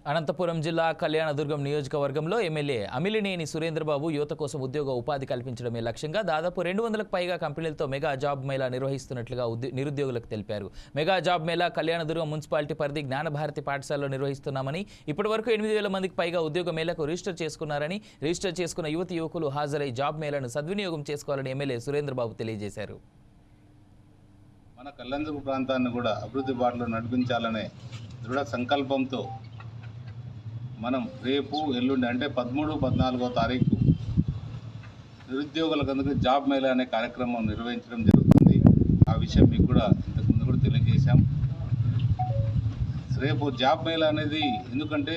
అనంతపురం జిల్లా కళ్యాణదుర్గం నియోజకవర్గంలో ఎమ్మెల్యే అమిలినేని సురేంద్రబాబు యువత కోసం ఉద్యోగ ఉపాధి కల్పించడమే లక్ష్యంగా దాదాపు 200లకు పైగా కంపెనీలతో మెగా జాబ్ మేళా నిర్వహిస్తున్నట్లుగా నిరుద్యోగులకు తెలిపారు. మెగా జాబ్ మేళా కళ్యాణదుర్గం మున్సిపాలిటీ పరిధి జ్ఞానభారతి పాఠశాలలో నిర్వహిస్తున్నామని, ఇప్పటివరకు 8,000 మందికి పైగా ఉద్యోగ మేళాకు రిజిస్టర్ చేసుకున్నారని, రిజిస్టర్ చేసుకున్న యువకులు హాజరై జాబ్ మేళాను సద్వినియోగం చేసుకోవాలని ఎమ్మెల్యే సురేంద్రబాబు తెలియజేశారు. మన కళ్యాణదుర్గం ప్రాంతాన్ని కూడా అభివృద్ధి బాటలో నడిపించాలనే దృఢ సంకల్పంతో మనం రేపు ఎల్లుండి అంటే 13, 14వ తారీఖు నిరుద్యోగులకు అందుకు జాబ్ మేళా అనే కార్యక్రమం నిర్వహించడం జరుగుతుంది. ఆ విషయం మీకు కూడా ఇంతకుముందు కూడా తెలియజేశాం. రేపు జాబ్ మేళా అనేది ఎందుకంటే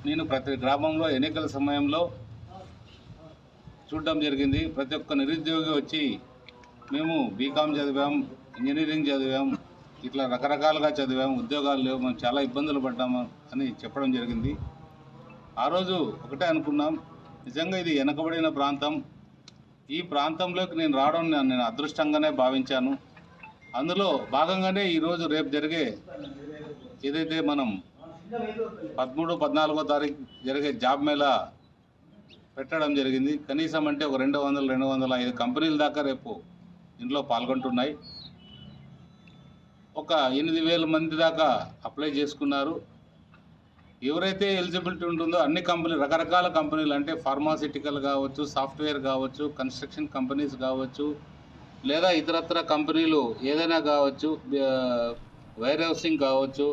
నేను ప్రతి గ్రామంలో ఎన్నికల సమయంలో చూడడం జరిగింది. ప్రతి ఒక్క నిరుద్యోగి వచ్చి మేము బీకామ్ చదివాం, ఇంజనీరింగ్ చదివాం, ఇట్లా రకరకాలుగా చదివాం, ఉద్యోగాలు లేవు, మేము చాలా ఇబ్బందులు పడ్డాము అని చెప్పడం జరిగింది. ఆ రోజు ఒకటే అనుకున్నాం, నిజంగా ఇది వెనకబడిన ప్రాంతం, ఈ ప్రాంతంలోకి నేను రావడం నేను అదృష్టంగానే భావించాను. అందులో భాగంగానే ఈరోజు రేపు జరిగే ఏదైతే మనం 13, 14వ తారీఖు జరిగే జాబ్ మేళా పెట్టడం జరిగింది. కనీసం అంటే ఒక 200, 205 కంపెనీల దాకా రేపు ఇందులో పాల్గొంటున్నాయి. ఒక 8,000 మంది దాకా అప్లై చేసుకున్నారు. ఎవరైతే ఎలిజిబిలిటీ ఉంటుందో అన్ని కంపెనీలు, రకరకాల కంపెనీలు అంటే ఫార్మాసిటికల్ కావచ్చు, సాఫ్ట్వేర్ కావచ్చు, కన్స్ట్రక్షన్ కంపెనీస్ కావచ్చు, లేదా ఇతరత్ర కంపెనీలు ఏదైనా కావచ్చు, వైర్ హౌసింగ్ కావచ్చు,